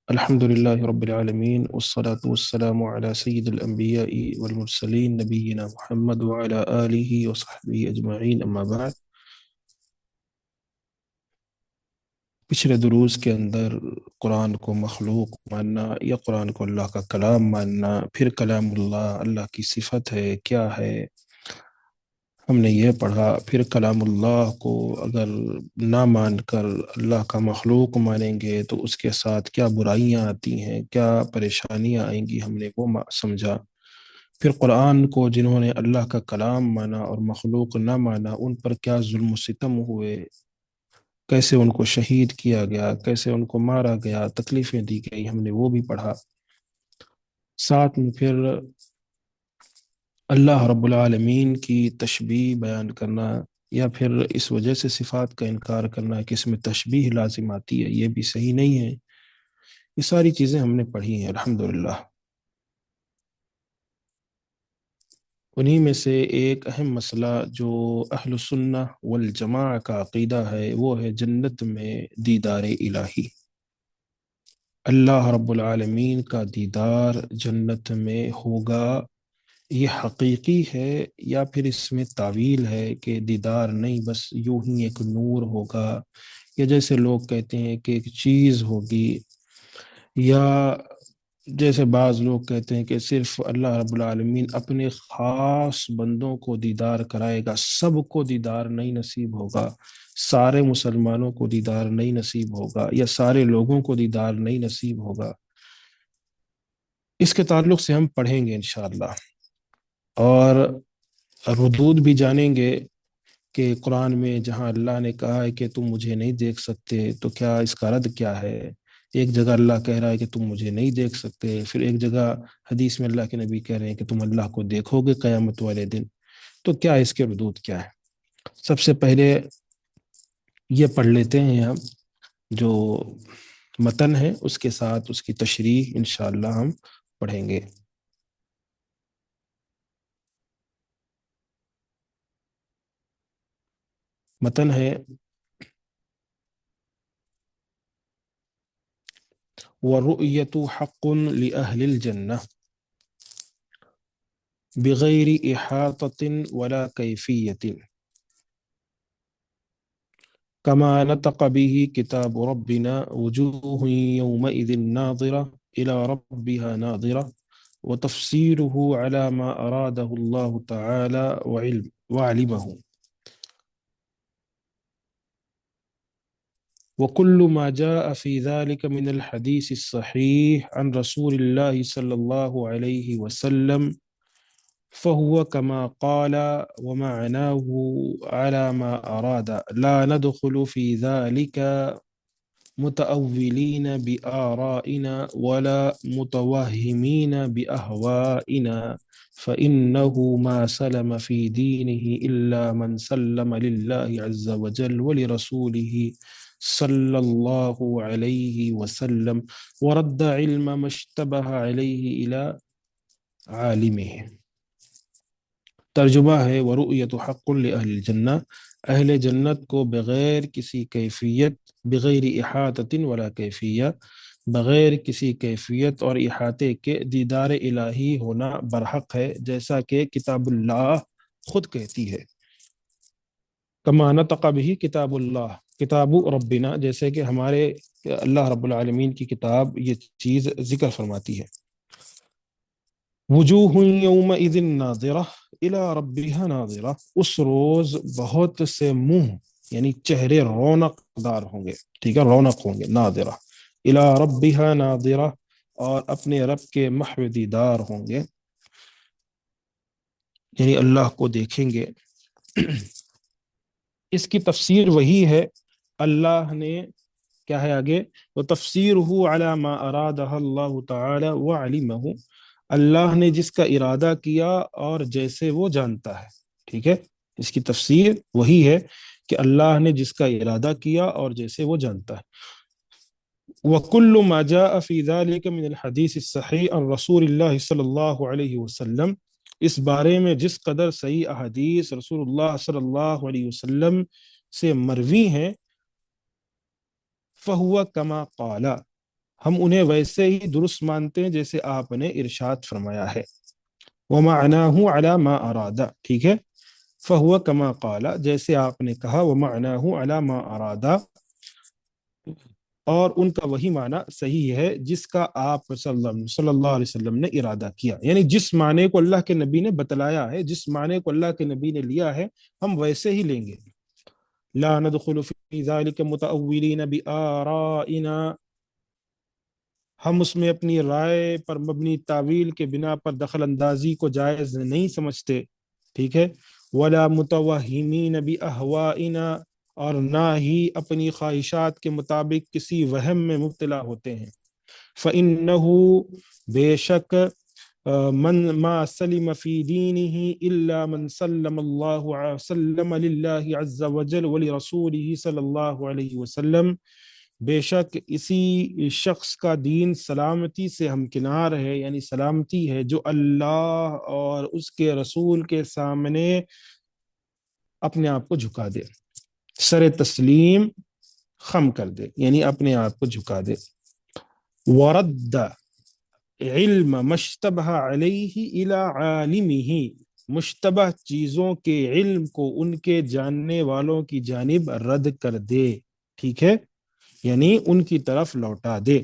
الحمد لله رب العالمين والصلاة والسلام على سيد الأنبياء والمرسلين نبينا محمد وعلى آله وصحبه أجمعين أما بعد. پچھلے دروس کے اندر قرآن کو مخلوق ماننا یا قرآن کو اللہ کا کلام ماننا، پھر کلام اللہ اللہ کی صفت ہے کیا ہے، ہم نے یہ پڑھا. پھر کلام اللہ کو اگر نہ مان کر اللہ کا مخلوق مانیں گے تو اس کے ساتھ کیا برائیاں آتی ہیں، کیا پریشانیاں آئیں گی، ہم نے وہ سمجھا. پھر قرآن کو جنہوں نے اللہ کا کلام مانا اور مخلوق نہ مانا، ان پر کیا ظلم و ستم ہوئے، کیسے ان کو شہید کیا گیا، کیسے ان کو مارا گیا، تکلیفیں دی گئی، ہم نے وہ بھی پڑھا. ساتھ میں پھر اللہ رب العالمین کی تشبیہ بیان کرنا یا پھر اس وجہ سے صفات کا انکار کرنا کہ اس میں تشبیہ لازم آتی ہے، یہ بھی صحیح نہیں ہے. یہ ساری چیزیں ہم نے پڑھی ہیں الحمدللہ. انہی میں سے ایک اہم مسئلہ جو اہل سنہ والجماع کا عقیدہ ہے وہ ہے جنت میں دیدار الہی. اللہ رب العالمین کا دیدار جنت میں ہوگا، یہ حقیقی ہے یا پھر اس میں تعویل ہے کہ دیدار نہیں، بس یوں ہی ایک نور ہوگا، یا جیسے لوگ کہتے ہیں کہ ایک چیز ہوگی، یا جیسے بعض لوگ کہتے ہیں کہ صرف اللہ رب العالمین اپنے خاص بندوں کو دیدار کرائے گا، سب کو دیدار نہیں نصیب ہوگا، سارے مسلمانوں کو دیدار نہیں نصیب ہوگا، یا سارے لوگوں کو دیدار نہیں نصیب ہوگا. اس کے تعلق سے ہم پڑھیں گے انشاءاللہ، اور ردود بھی جانیں گے کہ قرآن میں جہاں اللہ نے کہا ہے کہ تم مجھے نہیں دیکھ سکتے تو کیا اس کا رد کیا ہے. ایک جگہ اللہ کہہ رہا ہے کہ تم مجھے نہیں دیکھ سکتے، پھر ایک جگہ حدیث میں اللہ کے نبی کہہ رہے ہیں کہ تم اللہ کو دیکھو گے قیامت والے دن. تو کیا اس کے ردود کیا ہے؟ سب سے پہلے یہ پڑھ لیتے ہیں ہم جو متن ہے، اس کے ساتھ اس کی تشریح انشاءاللہ ہم پڑھیں گے. متن ہے: وَالرُّؤْيَةُ حَقٌّ لِأَهْلِ الْجَنَّةِ بِغَيْرِ إِحَاطَةٍ وَلَا كَيْفِيَّةٍ كما نطق به كتاب ربنا وجوه يومئذ ناظرة إلى ربها ناظرة وتفسيره على ما أراده الله تعالى وعلمه وكل ما جاء في ذلك من الحديث الصحيح عن رسول الله صلى الله عليه وسلم فهو كما قال ومعناه على ما أراد، لا ندخل في ذلك متأولين بآرائنا ولا متوهمين بأهوائنا، فإنه ما سلم في دينه إلا من سلم لله عز وجل ولرسوله صلى الله عليه وسلم ورد علم ما اشتبه عليه إلى عالمه. ترجمہ ہے: ورؤیت حق لأہل الجنہ، اہل جنت کو بغیر کسی کیفیت، بغیر احاطۃ ولا کیفیہ، بغیر کسی کیفیت اور احاطے کے دیدار الہی ہونا برحق ہے، جیسا کہ کتاب اللہ خود کہتی ہے. کما نطق بہ کتاب اللہ، کتاب ربنا، جیسے کہ ہمارے اللہ رب العالمین کی کتاب یہ چیز ذکر فرماتی ہے. وجوہ یومئذ ناظرہ الی ربها ناظرہ، اس روز بہت سے منہ یعنی چہرے رونق دار ہوں گے، ٹھیک ہے، رونق ہوں گے، ناظرہ الی ربها ناظرہ، اور اپنے رب کے محو دیدار ہوں گے، یعنی اللہ کو دیکھیں گے. اس کی تفسیر وہی ہے، اللہ نے کیا ہے آگے، وَتَفْسِيرُهُ عَلَى مَا أَرَادَهَ اللَّهُ تَعَالَى وَعَلِمَهُ، اللہ نے جس کا ارادہ کیا اور جیسے وہ جانتا ہے. ٹھیک ہے، اس کی تفسیر وہی ہے کہ اللہ نے جس کا ارادہ کیا اور جیسے وہ جانتا ہے. وَكُلُّ مَا جَاءَ فِي ذَلِكَ مِنَ الْحَدِيثِ الصَّحِيحِ عَنْ رَسُولِ اللَّهِ صلی اللہ علیہ وسلم، اس بارے میں جس قدر صحیح احادیث رسول اللہ صلی اللہ علیہ وسلم سے مروی ہیں، فَهُوَ كَمَا قَالَ، ہم انہیں ویسے ہی درست مانتے ہیں جیسے آپ نے ارشاد فرمایا ہے. وَمَعْنَاهُ عَلَى مَا أَرَادَ، ٹھیک ہے. فَهُوَ كَمَا قَالَ، جیسے آپ نے کہا. وَمَعْنَاهُ عَلَى مَا أَرَادَ، اور ان کا وہی معنی صحیح ہے جس کا آپ صلی اللہ علیہ وسلم نے ارادہ کیا. یعنی جس معنی کو اللہ کے نبی نے بتلایا ہے، جس معنی کو اللہ کے نبی نے لیا ہے، ہم ویسے ہی لیں گے. لا ندخل فی ذلک متأولین بآرائنا، ہم اس میں اپنی رائے پر مبنی تعویل کے بنا پر دخل اندازی کو جائز نہیں سمجھتے، ٹھیک ہے. ولا متوہمین باہوائنا، اور نہ ہی اپنی خواہشات کے مطابق کسی وہم میں مبتلا ہوتے ہیں. فإنہ، بے شک، من ما سلم فی دینہ الا من سلم اللہ سلم للہ عز وجل ولرسولہ صلی اللہ علیہ وسلم، بے شک اسی شخص کا دین سلامتی سے ہمکنار ہے، یعنی سلامتی ہے، جو اللہ اور اس کے رسول کے سامنے اپنے آپ کو جھکا دے، سر تسلیم خم کر دے، یعنی اپنے آپ کو جھکا دے. ورد علم مشتبہ علیہ الی عالمہ، مشتبہ چیزوں کے علم کو ان کے جاننے والوں کی جانب رد کر دے، ٹھیک ہے، یعنی ان کی طرف لوٹا دے.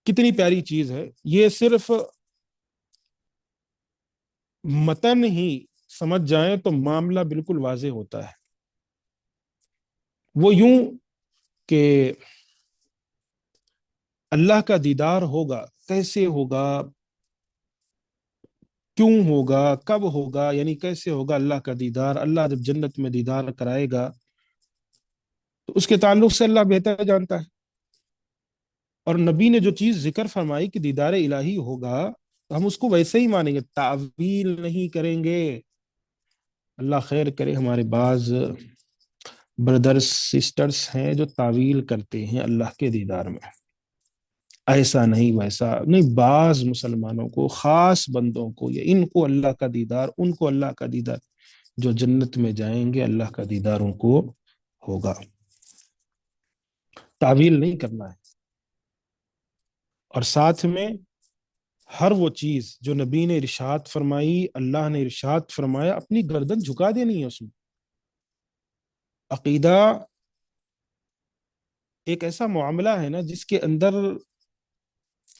کتنی پیاری چیز ہے یہ. صرف متن ہی سمجھ جائیں تو معاملہ بالکل واضح ہوتا ہے. وہ یوں کہ اللہ کا دیدار ہوگا، کیسے ہوگا، کیوں ہوگا، کب ہوگا، یعنی کیسے ہوگا اللہ کا دیدار. اللہ جب جنت میں دیدار کرائے گا تو اس کے تعلق سے اللہ بہتر جانتا ہے. اور نبی نے جو چیز ذکر فرمائی کہ دیدار الہی ہوگا، تو ہم اس کو ویسے ہی مانیں گے، تعویل نہیں کریں گے. اللہ خیر کرے. ہمارے بعض بردرز سسٹرز ہیں جو تعویل کرتے ہیں اللہ کے دیدار میں، ایسا نہیں ویسا نہیں. بعض مسلمانوں کو، خاص بندوں کو، یا ان کو اللہ کا دیدار، ان کو اللہ کا دیدار، جو جنت میں جائیں گے اللہ کا دیدار ان کو ہوگا. تعویل نہیں کرنا ہے. اور ساتھ میں ہر وہ چیز جو نبی نے ارشاد فرمائی، اللہ نے ارشاد فرمایا، اپنی گردن جھکا دینی ہے اس میں. عقیدہ ایک ایسا معاملہ ہے نا جس کے اندر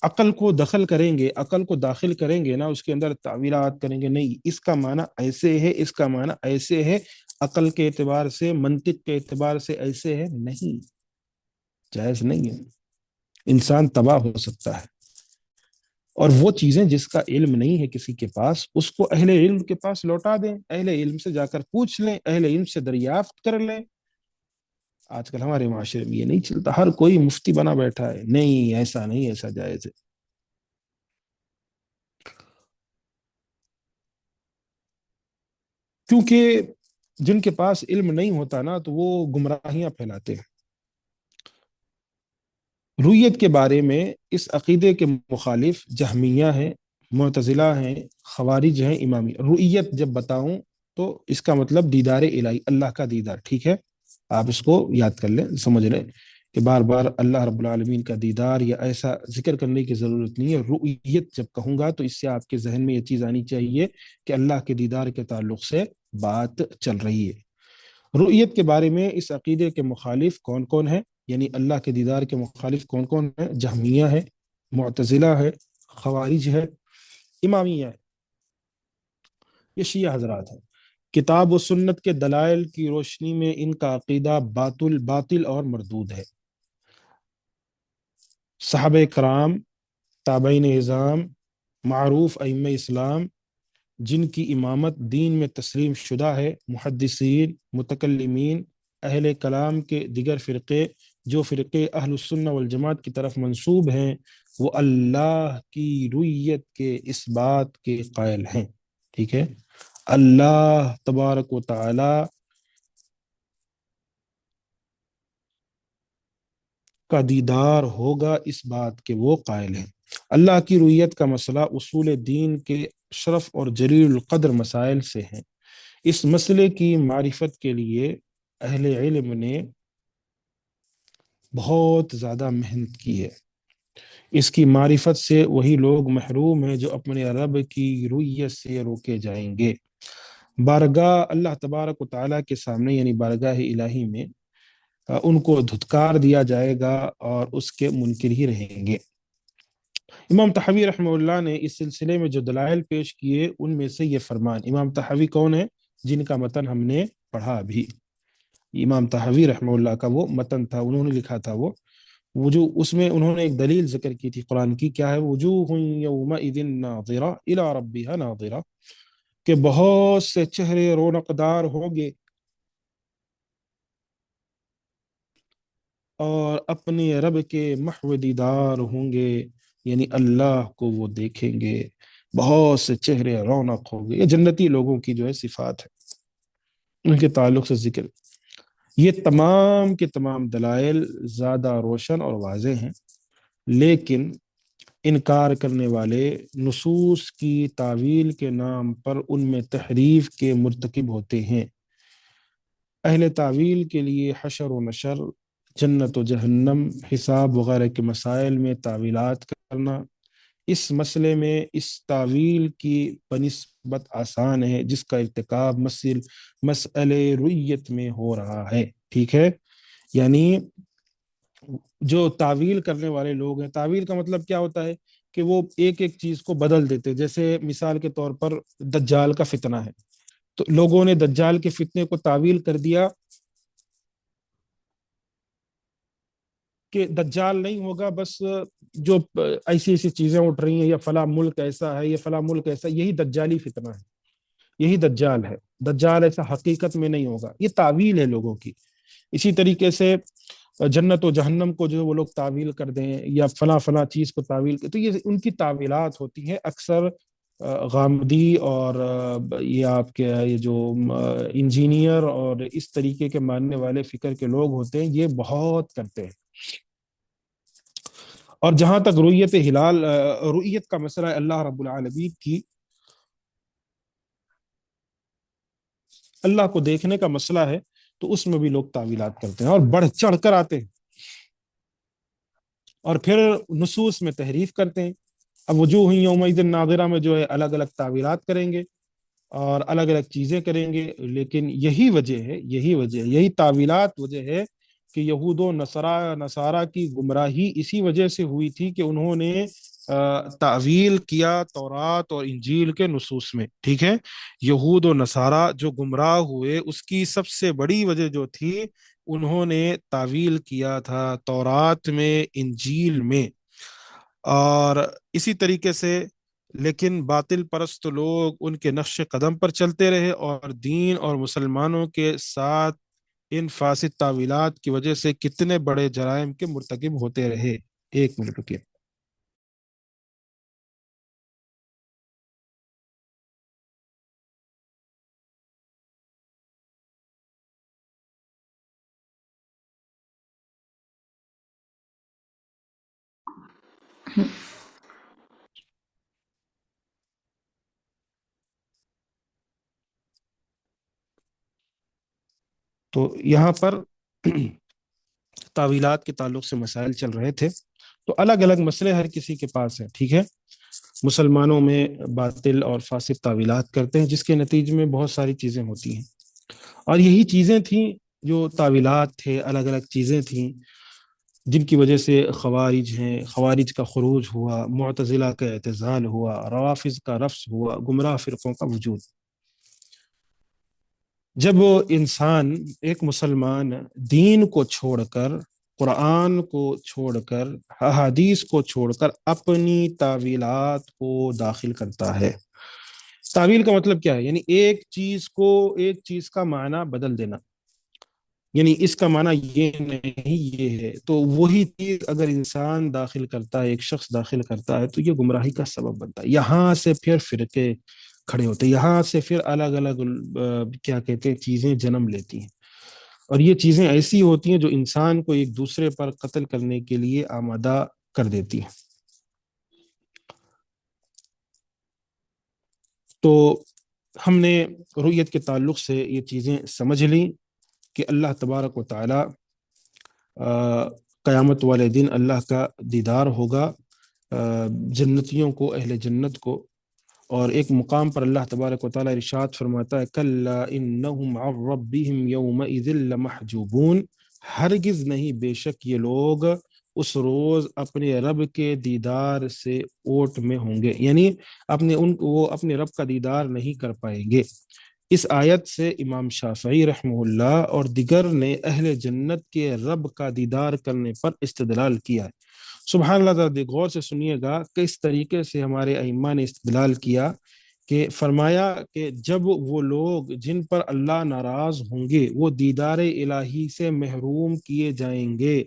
عقل کو دخل کریں گے، عقل کو داخل کریں گے نا، اس کے اندر تعویلات کریں گے، نہیں اس کا معنی ایسے ہے، اس کا معنی ایسے ہے، عقل کے اعتبار سے، منطق کے اعتبار سے ایسے ہے، نہیں، جائز نہیں ہے. انسان تباہ ہو سکتا ہے. اور وہ چیزیں جس کا علم نہیں ہے کسی کے پاس، اس کو اہل علم کے پاس لوٹا دیں، اہل علم سے جا کر پوچھ لیں، اہل علم سے دریافت کر لیں. آج کل ہمارے معاشرے میں یہ نہیں چلتا. ہر کوئی مفتی بنا بیٹھا ہے. نہیں، ایسا نہیں، ایسا جائز ہے. کیونکہ جن کے پاس علم نہیں ہوتا نا تو وہ گمراہیاں پھیلاتے ہیں. رویت کے بارے میں اس عقیدے کے مخالف جہمیہ ہیں، معتزلہ ہیں، خوارج ہیں، امامی. رویت جب بتاؤں تو اس کا مطلب دیدار الہی، اللہ کا دیدار، ٹھیک ہے. آپ اس کو یاد کر لیں، سمجھ لیں کہ بار بار اللہ رب العالمین کا دیدار یا ایسا ذکر کرنے کی ضرورت نہیں ہے. رؤیت جب کہوں گا تو اس سے آپ کے ذہن میں یہ چیز آنی چاہیے کہ اللہ کے دیدار کے تعلق سے بات چل رہی ہے. رؤیت کے بارے میں اس عقیدے کے مخالف کون کون ہیں، یعنی اللہ کے دیدار کے مخالف کون کون ہیں؟ جہمیہ ہے، معتزلہ ہے، خوارج ہے، امامیہ ہے، یہ شیعہ حضرات ہیں. کتاب و سنت کے دلائل کی روشنی میں ان کا عقیدہ باطل اور مردود ہے. صحابہ کرام، تابعین اعظام، معروف ائمہ اسلام جن کی امامت دین میں تسلیم شدہ ہے، محدثین، متکلمین، اہل کلام کے دیگر فرقے، جو فرقے اہل السنہ والجماعت کی طرف منسوب ہیں، وہ اللہ کی رویت کے اس بات کے قائل ہیں، ٹھیک ہے. اللہ تبارک و تعالی کا دیدار ہوگا، اس بات کے وہ قائل ہیں. اللہ کی رویت کا مسئلہ اصول دین کے شرف اور جلیل القدر مسائل سے ہیں. اس مسئلے کی معرفت کے لیے اہل علم نے بہت زیادہ محنت کی ہے، اس کی معرفت سے وہی لوگ محروم ہیں جو اپنے رب کی رویت سے روکے جائیں گے۔ بارگاہ اللہ تبارک و تعالیٰ کے سامنے یعنی بارگاہ الہی میں ان کو دھتکار دیا جائے گا اور اس کے منکر ہی رہیں گے۔ امام تحوی رحمہ اللہ نے اس سلسلے میں جو دلائل پیش کیے ان میں سے یہ فرمان۔ امام تحوی کون ہے؟ جن کا متن ہم نے پڑھا ابھی، امام تحوی رحمہ اللہ کا وہ متن تھا، انہوں نے لکھا تھا وہ جو اس میں انہوں نے ایک دلیل ذکر کی تھی قرآن کی، کیا ہے؟ وجوہ یومئذ ناظرہ الی ربها ناظرہ، کہ بہت سے چہرے رونق دار ہوں گے اور اپنے رب کے محو دیدار ہوں گے، یعنی اللہ کو وہ دیکھیں گے، بہت سے چہرے رونق ہوں گے۔ یہ جنتی لوگوں کی جو ہے صفات ہے، ان کے تعلق سے ذکر۔ یہ تمام کے تمام دلائل زیادہ روشن اور واضح ہیں، لیکن انکار کرنے والے نصوص کی تعویل کے نام پر ان میں تحریف کے مرتکب ہوتے ہیں۔ اہل تعویل کے لیے حشر و نشر، جنت و جہنم، حساب وغیرہ کے مسائل میں تعویلات کرنا اس مسئلے میں اس تعویل کی بنسبت آسان ہے جس کا ارتکاب مسئلے رؤیت میں ہو رہا ہے۔ ٹھیک ہے، یعنی جو تعویل کرنے والے لوگ ہیں، تعویل کا مطلب کیا ہوتا ہے کہ وہ ایک ایک چیز کو بدل دیتے، جیسے مثال کے طور پر دجال کا فتنہ ہے، تو لوگوں نے دجال کے فتنے کو تعویل کر دیا کہ دجال نہیں ہوگا، بس جو ایسی ایسی چیزیں اٹھ رہی ہیں، یا فلاں ملک ایسا ہے، یا فلاں ملک ایسا، یہی دجالی فتنہ ہے، یہی دجال ہے، دجال ایسا حقیقت میں نہیں ہوگا۔ یہ تعویل ہے لوگوں کی۔ اسی طریقے سے جنت و جہنم کو جو وہ لوگ تعویل کر دیں، یا فلاں فلاں چیز کو تعویل کر، تو یہ ان کی تعویلات ہوتی ہیں۔ اکثر غامدی اور یہ آپ کے یہ جو انجینئر اور اس طریقے کے ماننے والے فکر کے لوگ ہوتے ہیں، یہ بہت کرتے ہیں۔ اور جہاں تک رؤیت ہلال، رؤیت کا مسئلہ ہے، اللہ رب العالمین کی اللہ کو دیکھنے کا مسئلہ ہے، تو اس میں بھی لوگ تعویلات کرتے ہیں اور بڑھ چڑھ کر آتے ہیں، اور پھر نصوص میں تحریف کرتے ہیں۔ اب وجوہ یومئذ ناظرہ میں جو ہے الگ الگ تعویلات کریں گے اور الگ الگ چیزیں کریں گے، لیکن یہی تعویلات وجہ ہے کہ یہود و نصارہ کی گمراہی اسی وجہ سے ہوئی تھی کہ انہوں نے تعویل کیا تورات اور انجیل کے نصوص میں۔ ٹھیک ہے، یہود و نصارہ جو گمراہ ہوئے اس کی سب سے بڑی وجہ جو تھی، انہوں نے تعویل کیا تھا تورات میں، انجیل میں، اور اسی طریقے سے لیکن باطل پرست لوگ ان کے نقش قدم پر چلتے رہے اور دین اور مسلمانوں کے ساتھ ان فاسد تعویلات کی وجہ سے کتنے بڑے جرائم کے مرتکب ہوتے رہے۔ ایک منٹ رکیے۔ تو یہاں پر تعویلات کے تعلق سے مسائل چل رہے تھے، تو الگ الگ مسئلے ہر کسی کے پاس ہیں۔ ٹھیک ہے، مسلمانوں میں باطل اور فاسد تعویلات کرتے ہیں، جس کے نتیجے میں بہت ساری چیزیں ہوتی ہیں، اور یہی چیزیں تھیں جو تعویلات تھے، الگ الگ چیزیں تھیں جن کی وجہ سے خوارج ہیں، خوارج کا خروج ہوا، معتزلہ کا اعتزال ہوا، روافض کا رفض ہوا، گمراہ فرقوں کا وجود۔ جب وہ انسان، ایک مسلمان، دین کو چھوڑ کر، قرآن کو چھوڑ کر، احادیث کو چھوڑ کر اپنی تعویلات کو داخل کرتا ہے، تعویل کا مطلب کیا ہے؟ یعنی ایک چیز کا معنی بدل دینا، یعنی اس کا معنی یہ نہیں یہ ہے، تو وہی چیز اگر انسان داخل کرتا ہے، ایک شخص داخل کرتا ہے، تو یہ گمراہی کا سبب بنتا ہے۔ یہاں سے پھر فرقے کھڑے ہوتے ہیں، یہاں سے پھر الگ الگ کیا کہتے ہیں چیزیں جنم لیتی ہیں، اور یہ چیزیں ایسی ہوتی ہیں جو انسان کو ایک دوسرے پر قتل کرنے کے لیے آمادہ کر دیتی ہیں۔ تو ہم نے رؤیت کے تعلق سے یہ چیزیں سمجھ لی کہ اللہ تبارک و تعالی قیامت والے دن اللہ کا دیدار ہوگا جنتیوں کو، اہل جنت کو۔ اور ایک مقام پر اللہ تبارک و تعالیٰ ارشاد فرماتا ہے کلا انہم عن ربہم یومئذ لمحجوبون، ہرگز نہیں، بے شک یہ لوگ اس روز اپنے رب کے دیدار سے اوٹ میں ہوں گے، یعنی وہ اپنے رب کا دیدار نہیں کر پائیں گے۔ اس آیت سے امام شافعی رحمہ اللہ اور دیگر نے اہل جنت کے رب کا دیدار کرنے پر استدلال کیا ہے۔ سبحان اللہ، ذرا غور سے سنیے گا کس طریقے سے ہمارے ائمہ نے استدلال کیا، کہ فرمایا کہ جب وہ لوگ جن پر اللہ ناراض ہوں گے وہ دیدار الہی سے محروم کیے جائیں گے،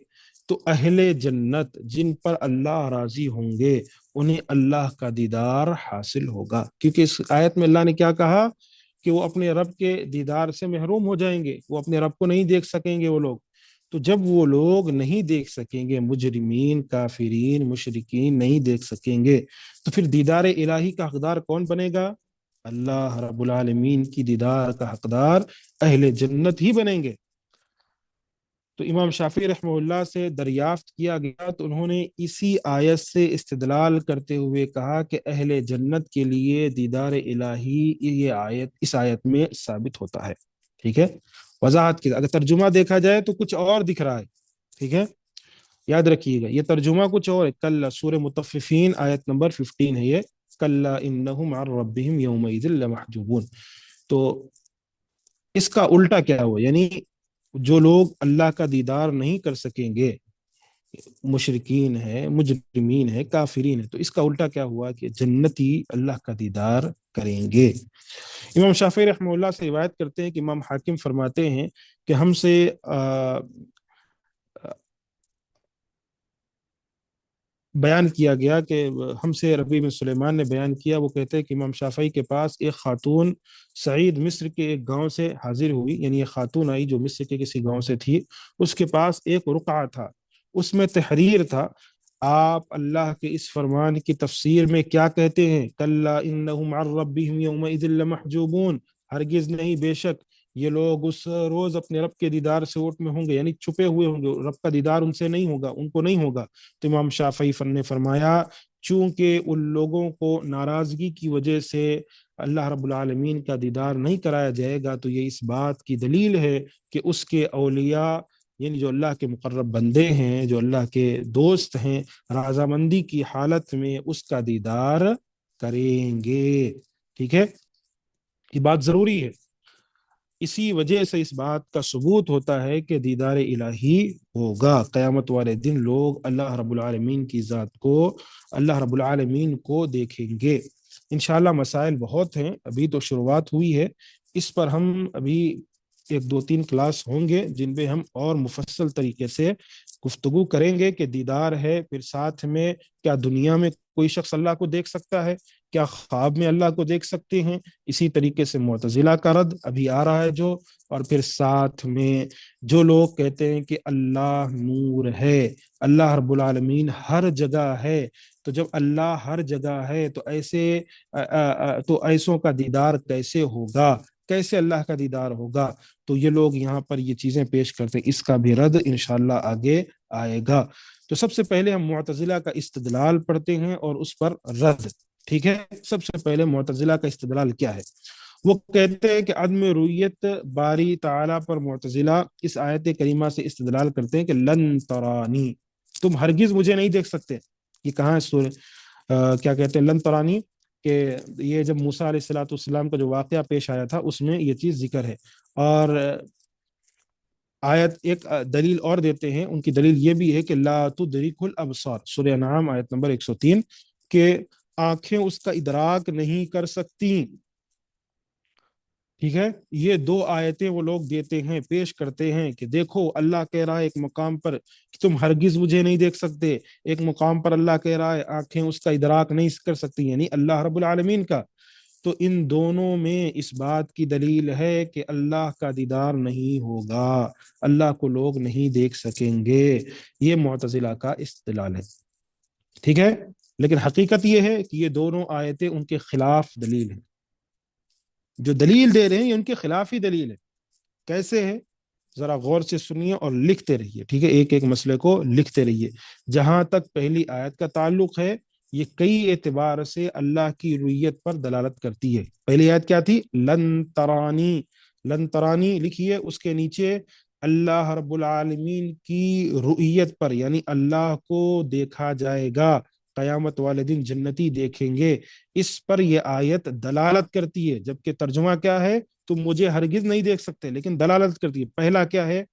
تو اہل جنت جن پر اللہ راضی ہوں گے انہیں اللہ کا دیدار حاصل ہوگا، کیونکہ اس آیت میں اللہ نے کیا کہا کہ وہ اپنے رب کے دیدار سے محروم ہو جائیں گے، وہ اپنے رب کو نہیں دیکھ سکیں گے وہ لوگ۔ تو جب وہ لوگ نہیں دیکھ سکیں گے، مجرمین، کافرین، مشرکین نہیں دیکھ سکیں گے، تو پھر دیدار الہی کا حقدار کون بنے گا؟ اللہ رب العالمین کی دیدار کا حقدار اہل جنت ہی بنیں گے۔ تو امام شافعی رحمہ اللہ سے دریافت کیا گیا تو انہوں نے اسی آیت سے استدلال کرتے ہوئے کہا کہ اہل جنت کے لیے دیدار الہی اس آیت میں ثابت ہوتا ہے۔ ٹھیک ہے، وضاحت کی اگر ترجمہ دیکھا جائے تو کچھ اور دکھ رہا ہے، ٹھیک ہے، یاد رکھیے گا یہ ترجمہ کچھ اور ہے۔ کل سورہ مطففین آیت نمبر 15 ہے یہ، کلا انہم عن ربہم یومئذ لمحجوبون۔ تو اس کا الٹا کیا ہوا، یعنی جو لوگ اللہ کا دیدار نہیں کر سکیں گے، مشرکین ہیں، مجرمین ہیں، کافرین ہیں، تو اس کا الٹا کیا ہوا کہ جنتی اللہ کا دیدار کریں گے۔ امام شافعی رحمہ اللہ سے روایت کرتے ہیں کہ امام حاکم فرماتے ہیں کہ ہم سے بیان کیا گیا کہ ہم سے ربیع بن سلیمان نے بیان کیا، وہ کہتے ہیں کہ امام شافعی کے پاس ایک خاتون سعید مصر کے ایک گاؤں سے حاضر ہوئی، یعنی یہ خاتون آئی جو مصر کے کسی گاؤں سے تھی، اس کے پاس ایک رقعہ تھا، اس میں تحریر تھا۔ آپ اللہ کے اس فرمان کی تفسیر میں کیا کہتے ہیں؟ کلا انہم عن ربہم یومئذ لمحجوبون، ہرگز نہیں، بے شک یہ لوگ اس روز اپنے رب کے دیدار سے اوٹ میں ہوں گے، یعنی چھپے ہوئے ہوں گے، رب کا دیدار ان سے نہیں ہوگا، ان کو نہیں ہوگا۔ تو امام شافعی نے فرمایا چونکہ ان لوگوں کو ناراضگی کی وجہ سے اللہ رب العالمین کا دیدار نہیں کرایا جائے گا، تو یہ اس بات کی دلیل ہے کہ اس کے اولیاء، یعنی جو اللہ کے مقرب بندے ہیں، جو اللہ کے دوست ہیں، رضامندی کی حالت میں اس کا دیدار کریں گے۔ ٹھیک ہے، یہ بات ضروری ہے، اسی وجہ سے اس بات کا ثبوت ہوتا ہے کہ دیدار الہی ہوگا قیامت والے دن، لوگ اللہ رب العالمین کی ذات کو، اللہ رب العالمین کو دیکھیں گے۔ انشاءاللہ مسائل بہت ہیں، ابھی تو شروعات ہوئی ہے، اس پر ہم ابھی ایک دو تین کلاس ہوں گے جن پہ ہم اور مفصل طریقے سے گفتگو کریں گے کہ دیدار ہے، پھر ساتھ میں کیا دنیا میں کوئی شخص اللہ کو دیکھ سکتا ہے، کیا خواب میں اللہ کو دیکھ سکتے ہیں، اسی طریقے سے معتزلہ کا رد ابھی آ رہا ہے جو، اور پھر ساتھ میں جو لوگ کہتے ہیں کہ اللہ نور ہے، اللہ رب العالمین ہر جگہ ہے، تو جب اللہ ہر جگہ ہے تو تو ایسوں کا دیدار کیسے ہوگا، کیسے اللہ کا دیدار ہوگا؟ تو یہ لوگ یہاں پر یہ چیزیں پیش کرتے ہیں، اس کا بھی رد انشاءاللہ آگے آئے گا۔ تو سب سے پہلے ہم معتزلہ کا استدلال پڑھتے ہیں اور اس پر رد۔ ٹھیک ہے، سب سے پہلے معتزلہ کا استدلال کیا ہے؟ وہ کہتے ہیں کہ عدم رویت باری تعالیٰ پر معتزلہ اس آیت کریمہ سے استدلال کرتے ہیں کہ لن ترانی، تم ہرگز مجھے نہیں دیکھ سکتے۔ یہ کہاں ہے سورہ کیا کہتے ہیں لن ترانی، کہ یہ جب موسیٰ علیہ الصلوۃ والسلام کا جو واقعہ پیش آیا تھا اس میں یہ چیز ذکر ہے۔ اور آیت ایک دلیل اور دیتے ہیں، ان کی دلیل یہ بھی ہے کہ لا تدرک الابصار، سورہ انعام آیت نمبر 103، کہ آنکھیں اس کا ادراک نہیں کر سکتی۔ ٹھیک ہے، یہ دو آیتیں وہ لوگ دیتے ہیں، پیش کرتے ہیں کہ دیکھو اللہ کہہ رہا ہے ایک مقام پر کہ تم ہرگز مجھے نہیں دیکھ سکتے، ایک مقام پر اللہ کہہ رہا ہے آنکھیں اس کا ادراک نہیں کر سکتی، یعنی اللہ رب العالمین کا۔ تو ان دونوں میں اس بات کی دلیل ہے کہ اللہ کا دیدار نہیں ہوگا، اللہ کو لوگ نہیں دیکھ سکیں گے، یہ معتزلہ کا استدلال ہے۔ ٹھیک ہے، لیکن حقیقت یہ ہے کہ یہ دونوں آیتیں ان کے خلاف دلیل ہیں، جو دلیل دے رہے ہیں یہ ان کے خلاف ہی دلیل ہے۔ کیسے ہے؟ ذرا غور سے سنیے اور لکھتے رہیے، ٹھیک ہے، ایک ایک مسئلے کو لکھتے رہیے۔ جہاں تک پہلی آیت کا تعلق ہے، یہ کئی اعتبار سے اللہ کی رویت پر دلالت کرتی ہے۔ پہلی آیت کیا تھی؟ لن ترانی، لن ترانی لکھیے، اس کے نیچے اللہ رب العالمین کی رؤیت پر، یعنی اللہ کو دیکھا جائے گا، قیامت والے دن جنتی دیکھیں گے، اس پر یہ آیت دلالت کرتی ہے۔ جبکہ ترجمہ کیا ہے؟ تم مجھے ہرگز نہیں دیکھ سکتے، لیکن دلالت کرتی ہے۔ پہلا کیا ہے؟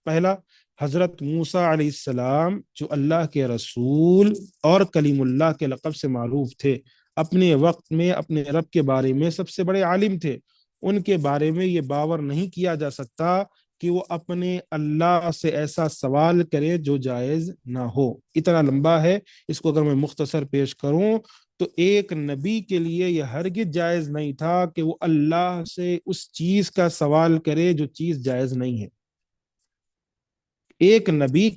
پہلا، حضرت موسیٰ علیہ السلام جو اللہ کے رسول اور کلیم اللہ کے لقب سے معروف تھے، اپنے وقت میں اپنے رب کے بارے میں سب سے بڑے عالم تھے، ان کے بارے میں یہ باور نہیں کیا جا سکتا کہ وہ اپنے اللہ سے ایسا سوال کرے جو جائز نہ ہو۔ اتنا لمبا ہے، اس کو اگر میں مختصر پیش کروں تو ایک نبی کے لیے یہ ہرگز جائز نہیں تھا کہ وہ اللہ سے اس چیز کا سوال کرے جو چیز جائز نہیں ہے۔ ایک نبی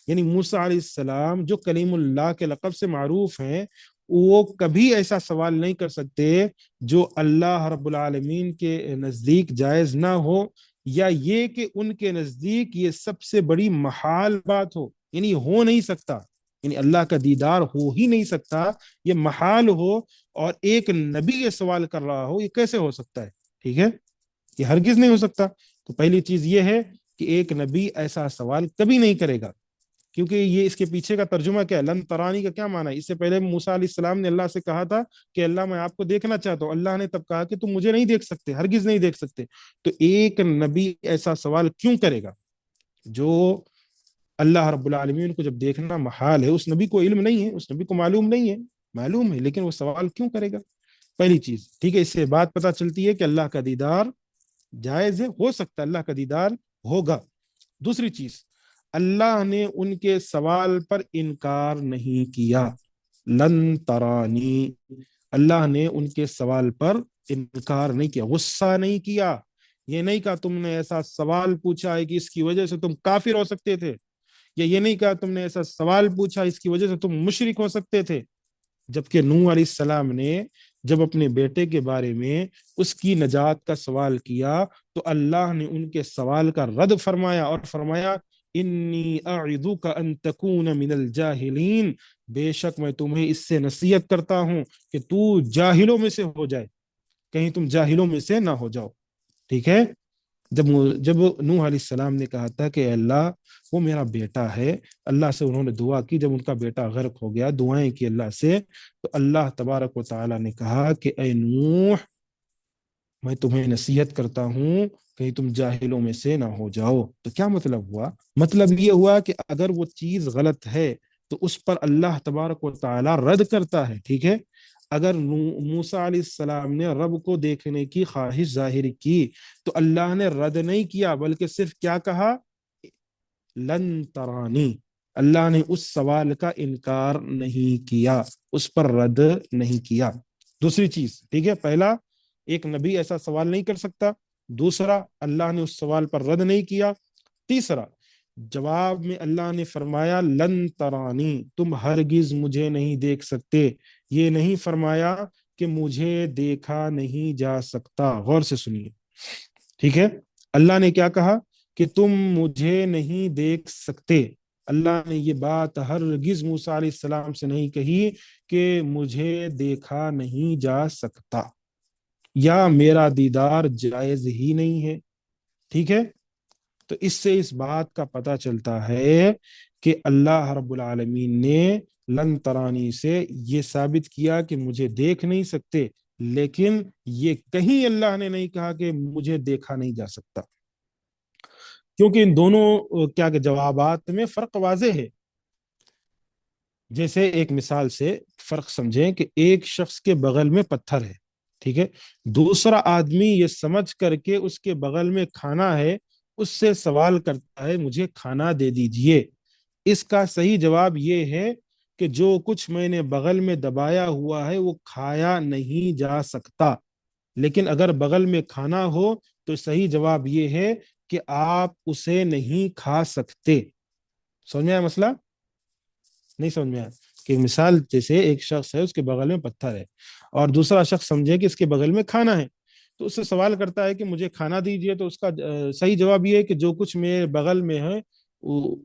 یعنی موسیٰ علیہ السلام جو کلیم اللہ کے لقب سے معروف ہیں، وہ کبھی ایسا سوال نہیں کر سکتے جو اللہ رب العالمین کے نزدیک جائز نہ ہو، یا یہ کہ ان کے نزدیک یہ سب سے بڑی محال بات ہو، یعنی ہو نہیں سکتا، یعنی اللہ کا دیدار ہو ہی نہیں سکتا، یہ محال ہو، اور ایک نبی یہ سوال کر رہا ہو، یہ کیسے ہو سکتا ہے؟ ٹھیک ہے، یہ ہرگز نہیں ہو سکتا۔ تو پہلی چیز یہ ہے کہ ایک نبی ایسا سوال کبھی نہیں کرے گا، کیونکہ یہ اس کے پیچھے کا ترجمہ کیا ہے؟ لن ترانی کا کیا معنی ہے؟ اس سے پہلے موسیٰ علیہ السلام نے اللہ سے کہا تھا کہ اللہ میں آپ کو دیکھنا چاہتا ہوں، اللہ نے تب کہا کہ تم مجھے نہیں دیکھ سکتے، ہرگز نہیں دیکھ سکتے۔ تو ایک نبی ایسا سوال کیوں کرے گا جو اللہ رب العالمین کو جب دیکھنا محال ہے؟ اس نبی کو علم نہیں ہے، اس نبی کو معلوم نہیں ہے، معلوم ہے لیکن وہ سوال کیوں کرے گا؟ پہلی چیز، ٹھیک ہے، اس سے بات پتہ چلتی ہے کہ اللہ کا دیدار جائز ہے، ہو سکتا ہے اللہ کا دیدار ہوگا۔ دوسری چیز، اللہ نے ان کے سوال پر انکار نہیں کیا، لن ترانی، اللہ نے ان کے سوال پر انکار نہیں کیا، غصہ نہیں کیا، یہ نہیں کہا تم نے ایسا سوال پوچھا ہے کہ اس کی وجہ سے تم کافر ہو سکتے تھے، یا یہ نہیں کہا تم نے ایسا سوال پوچھا اس کی وجہ سے تم مشرک ہو سکتے تھے۔ جبکہ نوح علیہ السلام نے جب اپنے بیٹے کے بارے میں اس کی نجات کا سوال کیا تو اللہ نے ان کے سوال کا رد فرمایا اور فرمایا انی اعظک ان تکون من الجاہلین، بے شک میں تمہیں اس سے نصیحت کرتا ہوں کہ تو جاہلوں میں سے ہو جائے، کہیں تم جاہلوں میں سے نہ ہو جاؤ۔ ٹھیک ہے، جب جب نوح علیہ السلام نے کہا تھا کہ اللہ وہ میرا بیٹا ہے، اللہ سے انہوں نے دعا کی، جب ان کا بیٹا غرق ہو گیا، دعائیں کی اللہ سے، تو اللہ تبارک و تعالی نے کہا کہ اے نوح، میں تمہیں نصیحت کرتا ہوں کہیں تم جاہلوں میں سے نہ ہو جاؤ۔ تو کیا مطلب ہوا؟ مطلب یہ ہوا کہ اگر وہ چیز غلط ہے تو اس پر اللہ تبارک و تعالی رد کرتا ہے، ٹھیک ہے۔ اگر موسیٰ علیہ السلام نے رب کو دیکھنے کی خواہش ظاہر کی تو اللہ نے رد نہیں کیا، بلکہ صرف کیا کہا؟ لن ترانی، اللہ نے اس سوال کا انکار نہیں کیا، اس پر رد نہیں کیا۔ دوسری چیز، ٹھیک ہے، پہلا، ایک نبی ایسا سوال نہیں کر سکتا، دوسرا، اللہ نے اس سوال پر رد نہیں کیا، تیسرا، جواب میں اللہ نے فرمایا لن ترانی، تم ہرگز مجھے نہیں دیکھ سکتے، یہ نہیں فرمایا کہ مجھے دیکھا نہیں جا سکتا۔ غور سے سنیے، ٹھیک ہے، اللہ نے کیا کہا کہ تم مجھے نہیں دیکھ سکتے، اللہ نے یہ بات ہرگز موسیٰ علیہ السلام سے نہیں کہی کہ مجھے دیکھا نہیں جا سکتا یا میرا دیدار جائز ہی نہیں ہے، ٹھیک ہے۔ تو اس سے اس بات کا پتہ چلتا ہے کہ اللہ رب العالمین نے لن ترانی سے یہ ثابت کیا کہ مجھے دیکھ نہیں سکتے، لیکن یہ کہیں اللہ نے نہیں کہا کہ مجھے دیکھا نہیں جا سکتا، کیونکہ ان دونوں کیا کہ جوابات میں فرق واضح ہے۔ جیسے ایک مثال سے فرق سمجھیں کہ ایک شخص کے بغل میں پتھر ہے، ٹھیک ہے، دوسرا آدمی یہ سمجھ کر کے اس کے بغل میں کھانا ہے، اس سے سوال کرتا ہے مجھے کھانا دے دیجئے۔ اس کا صحیح جواب یہ ہے کہ جو کچھ میں نے بغل میں دبایا ہوا ہے وہ کھایا نہیں جا سکتا، لیکن اگر بغل میں کھانا ہو تو صحیح جواب یہ ہے کہ آپ اسے نہیں کھا سکتے۔ سمجھ میں آیا مسئلہ؟ نہیں سمجھ میں آیا؟ کہ مثال جیسے ایک شخص ہے، اس کے بغل میں پتھر ہے، اور دوسرا شخص سمجھے کہ اس کے بغل میں کھانا ہے، تو اس سے سوال کرتا ہے کہ مجھے کھانا دیجیے، تو اس کا صحیح جواب یہ ہے کہ جو کچھ میرے بغل میں ہے وہ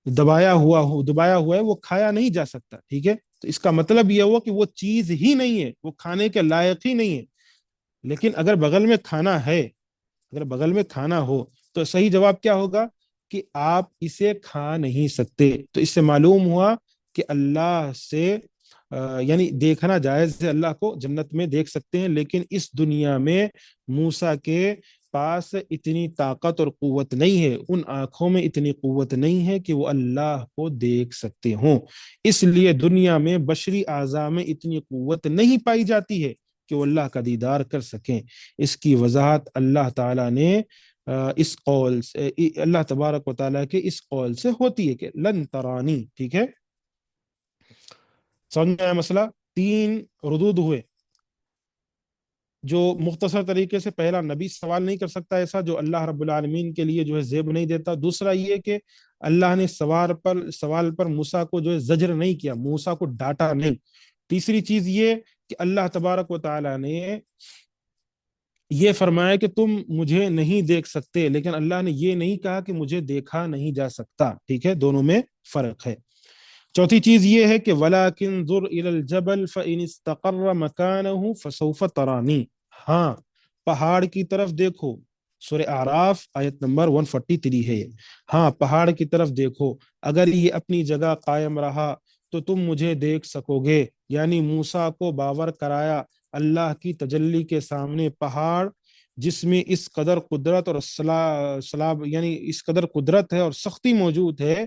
دبایا ہوا ہے، وہ کھایا نہیں جا سکتا، ٹھیک ہے؟ تو اس کا مطلب یہ ہوا کہ وہ چیز ہی نہیں ہے، وہ کھانے کے لائق ہی نہیں ہے۔ لیکن اگر بغل میں کھانا ہے، اگر بغل میں کھانا ہو، تو صحیح جواب کیا ہوگا کہ آپ اسے کھا نہیں سکتے۔ تو اس سے معلوم ہوا کہ اللہ سے یعنی دیکھنا جائز ہے، اللہ کو جنت میں دیکھ سکتے ہیں، لیکن اس دنیا میں موسیٰ کے پاس اتنی طاقت اور قوت نہیں ہے، ان آنکھوں میں اتنی قوت نہیں ہے کہ وہ اللہ کو دیکھ سکتے ہوں۔ اس لیے دنیا میں بشری اعضاء میں اتنی قوت نہیں پائی جاتی ہے کہ وہ اللہ کا دیدار کر سکیں۔ اس کی وضاحت اللہ تعالیٰ نے اس قول سے، اللہ تبارک و تعالیٰ کے اس قول سے ہوتی ہے کہ لن ترانی، ٹھیک ہے؟ سمجھ میں آیا مسئلہ؟ تین ردود ہوئے جو مختصر طریقے سے: پہلا، نبی سوال نہیں کر سکتا ایسا جو اللہ رب العالمین کے لیے جو ہے زیب نہیں دیتا۔ دوسرا یہ کہ اللہ نے سوال پر موسیٰ کو جو ہے زجر نہیں کیا، موسیٰ کو ڈانٹا نہیں۔ تیسری چیز یہ کہ اللہ تبارک و تعالیٰ نے یہ فرمایا کہ تم مجھے نہیں دیکھ سکتے، لیکن اللہ نے یہ نہیں کہا کہ مجھے دیکھا نہیں جا سکتا، ٹھیک ہے؟ دونوں میں فرق ہے۔ چوتھی چیز یہ ہے کہ وَلَكِنْ ذُرْ إِلَى الْجَبَلِ فَإِنِ اسْتَقَرَّ مَكَانَهُ فَسَوْفَ تَرَانِي۔ ہاں، پہاڑ کی طرف دیکھو، سورہ اعراف آیت نمبر 143 ہے یہ۔ ہاں، پہاڑ کی طرف دیکھو، اگر یہ اپنی جگہ قائم رہا تو تم مجھے دیکھ سکو گے۔ یعنی موسیٰ کو باور کرایا اللہ کی تجلی کے سامنے پہاڑ جس میں اس قدر قدرت اور سلاب یعنی اس قدر قدرت ہے اور سختی موجود ہے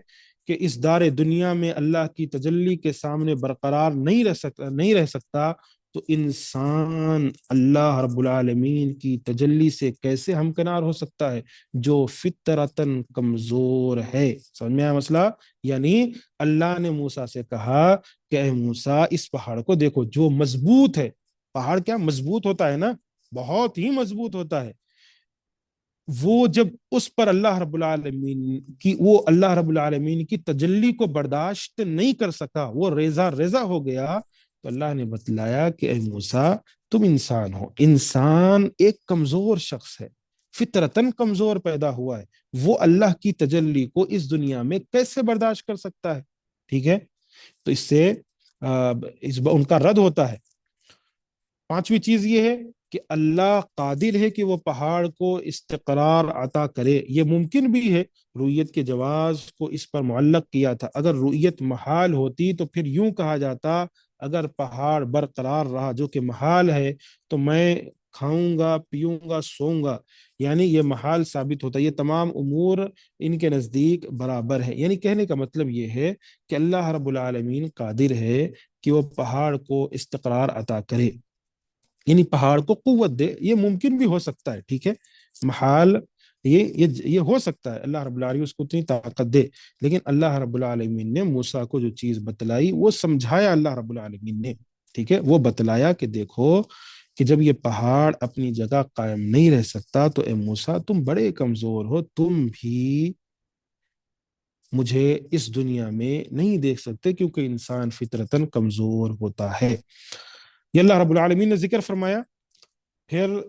کہ اس دار دنیا میں اللہ کی تجلی کے سامنے برقرار نہیں رہ سکتا، تو انسان اللہ رب العالمین کی تجلی سے کیسے ہمکنار ہو سکتا ہے جو فطرتاً کمزور ہے؟ سمجھ میں آیا مسئلہ؟ یعنی اللہ نے موسیٰ سے کہا کہ اے موسیٰ، اس پہاڑ کو دیکھو جو مضبوط ہے۔ پہاڑ کیا مضبوط ہوتا ہے نا، بہت ہی مضبوط ہوتا ہے۔ وہ جب اس پر اللہ رب العالمین کی تجلی کو برداشت نہیں کر سکا، وہ ریزہ ریزہ ہو گیا، تو اللہ نے بتلایا کہ اے موسیٰ، تم انسان ہو، انسان ایک کمزور شخص ہے، فطرتاً کمزور پیدا ہوا ہے، وہ اللہ کی تجلی کو اس دنیا میں کیسے برداشت کر سکتا ہے؟ ٹھیک ہے؟ تو اس سے ان کا رد ہوتا ہے۔ پانچویں چیز یہ ہے کہ اللہ قادر ہے کہ وہ پہاڑ کو استقرار عطا کرے، یہ ممکن بھی ہے۔ رؤیت کے جواز کو اس پر معلق کیا تھا۔ اگر رؤیت محال ہوتی تو پھر یوں کہا جاتا اگر پہاڑ برقرار رہا جو کہ محال ہے تو میں کھاؤں گا، پیوں گا، سوؤں گا، یعنی یہ محال ثابت ہوتا ہے۔ یہ تمام امور ان کے نزدیک برابر ہے۔ یعنی کہنے کا مطلب یہ ہے کہ اللہ رب العالمین قادر ہے کہ وہ پہاڑ کو استقرار عطا کرے، یعنی پہاڑ کو قوت دے۔ یہ ممکن بھی ہو سکتا ہے، ٹھیک ہے؟ محال یہ ہو سکتا ہے، اللہ رب العالمین اس کو اتنی طاقت دے، لیکن اللہ رب العالمین نے موسیٰ کو جو چیز بتلائی وہ سمجھایا اللہ رب العالمین نے، ٹھیک ہے؟ وہ بتلایا کہ دیکھو کہ جب یہ پہاڑ اپنی جگہ قائم نہیں رہ سکتا تو اے موسیٰ تم بڑے کمزور ہو، تم بھی مجھے اس دنیا میں نہیں دیکھ سکتے، کیونکہ انسان فطرتاً کمزور ہوتا ہے۔ یہ اللہ رب العالمین نے ذکر فرمایا۔ پھر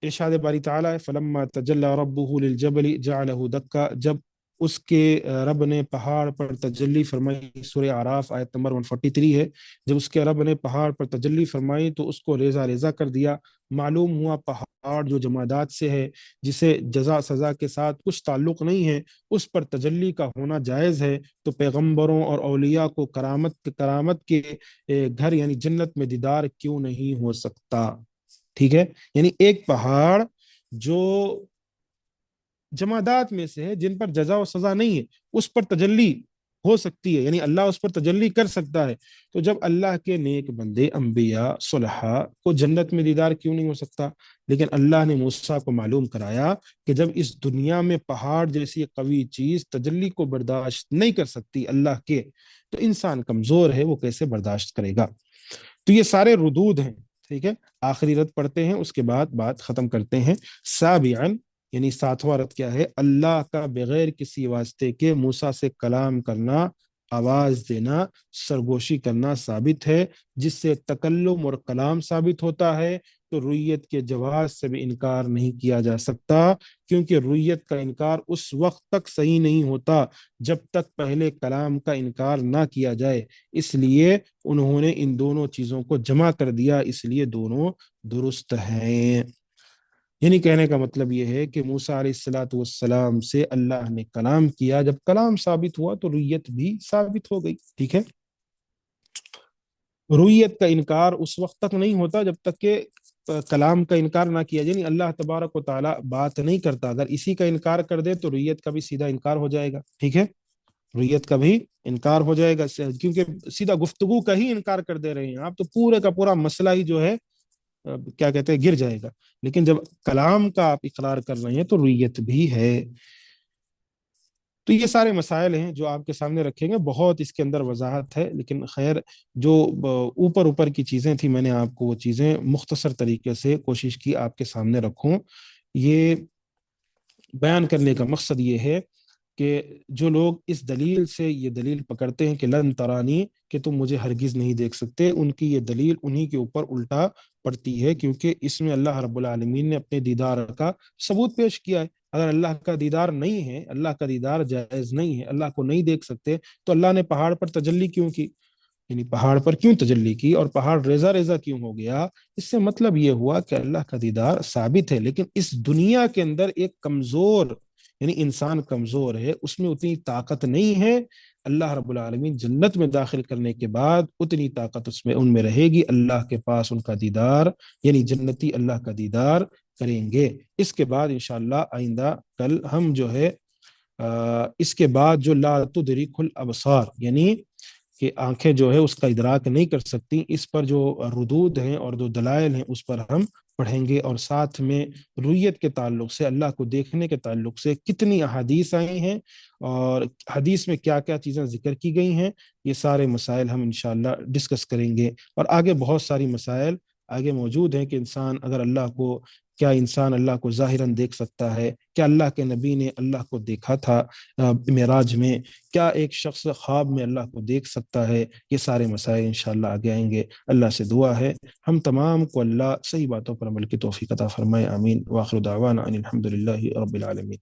ارشاد باری تعالیٰ ہے فلما تجلی ربہ للجبل جعلہ دکا، جب اس کے رب نے پہاڑ پر تجلی فرمائی، سورہ اعراف آیت نمبر 143 ہے، جب اس کے رب نے پہاڑ پر تجلی فرمائی تو اس کو ریزہ ریزہ کر دیا۔ معلوم ہوا پہاڑ جو جمادات سے ہے، جسے جزا سزا کے ساتھ کچھ تعلق نہیں ہے، اس پر تجلی کا ہونا جائز ہے، تو پیغمبروں اور اولیاء کو کرامت کے گھر یعنی جنت میں دیدار کیوں نہیں ہو سکتا؟ ٹھیک ہے؟ یعنی ایک پہاڑ جو جمادات میں سے ہے، جن پر جزا و سزا نہیں ہے، اس پر تجلی ہو سکتی ہے، یعنی اللہ اس پر تجلی کر سکتا ہے، تو جب اللہ کے نیک بندے انبیاء صلحاء کو جنت میں دیدار کیوں نہیں ہو سکتا؟ لیکن اللہ نے موسیٰ کو معلوم کرایا کہ جب اس دنیا میں پہاڑ جیسی قوی چیز تجلی کو برداشت نہیں کر سکتی اللہ کے، تو انسان کمزور ہے، وہ کیسے برداشت کرے گا؟ تو یہ سارے ردود ہیں، ٹھیک ہے؟ آخری رد پڑھتے ہیں، اس کے بعد بات ختم کرتے ہیں۔ سابعاً، یعنی ساتواں رد کیا ہے؟ اللہ کا بغیر کسی واسطے کے موسیٰ سے کلام کرنا آواز دینا، سرگوشی کرنا ثابت ہے، جس سے تکلم اور کلام ثابت ہوتا ہے، تو رویت کے جواز سے بھی انکار نہیں کیا جا سکتا، کیونکہ رویت کا انکار اس وقت تک صحیح نہیں ہوتا جب تک پہلے کلام کا انکار نہ کیا جائے۔ اس لیے انہوں نے ان دونوں چیزوں کو جمع کر دیا، اس لیے دونوں درست ہیں۔ یعنی کہنے کا مطلب یہ ہے کہ موسیٰ علیہ الصلوۃ والسلام سے اللہ نے کلام کیا، جب کلام ثابت ہوا تو رویت بھی ثابت ہو گئی، ٹھیک ہے۔ رویت کا انکار اس وقت تک نہیں ہوتا جب تک کہ کلام کا انکار نہ کیا جائے، یعنی اللہ تبارک و تعالیٰ بات نہیں کرتا، اگر اسی کا انکار کر دے تو رویت کا بھی سیدھا انکار ہو جائے گا، ٹھیک ہے، رویت کا بھی انکار ہو جائے گا، کیونکہ سیدھا گفتگو کا ہی انکار کر دے رہے ہیں آپ، تو پورے کا پورا مسئلہ ہی جو ہے کیا کہتے ہیں گر جائے گا۔ لیکن جب کلام کا آپ اقرار کر رہے ہیں تو رویت بھی ہے۔ تو یہ سارے مسائل ہیں جو آپ کے سامنے رکھیں گے، بہت اس کے اندر وضاحت ہے، لیکن خیر جو اوپر اوپر کی چیزیں تھیں میں نے آپ کو وہ چیزیں مختصر طریقے سے کوشش کی آپ کے سامنے رکھوں۔ یہ بیان کرنے کا مقصد یہ ہے کہ جو لوگ اس دلیل سے یہ دلیل پکڑتے ہیں کہ لن ترانی، کہ تم مجھے ہرگز نہیں دیکھ سکتے، ان کی یہ دلیل انہی کے اوپر الٹا پڑتی ہے، کیونکہ اس میں اللہ رب العالمین نے اپنے دیدار کا ثبوت پیش کیا ہے۔ اگر اللہ کا دیدار نہیں ہے، اللہ کا دیدار جائز نہیں ہے، اللہ کو نہیں دیکھ سکتے، تو اللہ نے پہاڑ پر تجلی کیوں کی؟ یعنی پہاڑ پر کیوں تجلی کی اور پہاڑ ریزہ ریزہ کیوں ہو گیا؟ اس سے مطلب یہ ہوا کہ اللہ کا دیدار ثابت ہے، لیکن اس دنیا کے اندر ایک کمزور، یعنی انسان کمزور ہے، اس میں اتنی طاقت نہیں ہے۔ اللہ رب العالمین جنت میں داخل کرنے کے بعد اتنی طاقت اس میں ان میں رہے گی، اللہ کے پاس ان کا دیدار، یعنی جنتی اللہ کا دیدار کریں گے۔ اس کے بعد انشاءاللہ آئندہ کل ہم جو ہے اس کے بعد جو لا تدرک الابصار، یعنی کہ آنکھیں جو ہے اس کا ادراک نہیں کر سکتی، اس پر جو ردود ہیں اور جو دلائل ہیں اس پر ہم پڑھیں گے، اور ساتھ میں رویت کے تعلق سے، اللہ کو دیکھنے کے تعلق سے کتنی احادیث آئی ہیں اور حدیث میں کیا کیا چیزیں ذکر کی گئی ہیں، یہ سارے مسائل ہم انشاءاللہ ڈسکس کریں گے۔ اور آگے بہت ساری مسائل آگے موجود ہیں کہ انسان اگر اللہ کو، کیا انسان اللہ کو ظاہراً دیکھ سکتا ہے؟ کیا اللہ کے نبی نے اللہ کو دیکھا تھا معراج میں؟ کیا ایک شخص خواب میں اللہ کو دیکھ سکتا ہے؟ یہ سارے مسائل انشاءاللہ آگے آئیں گے۔ اللہ سے دعا ہے ہم تمام کو اللہ صحیح باتوں پر عمل کی توفیق عطا فرمائے، آمین، وآخر دعوانا ان الحمد للہ رب العالمین۔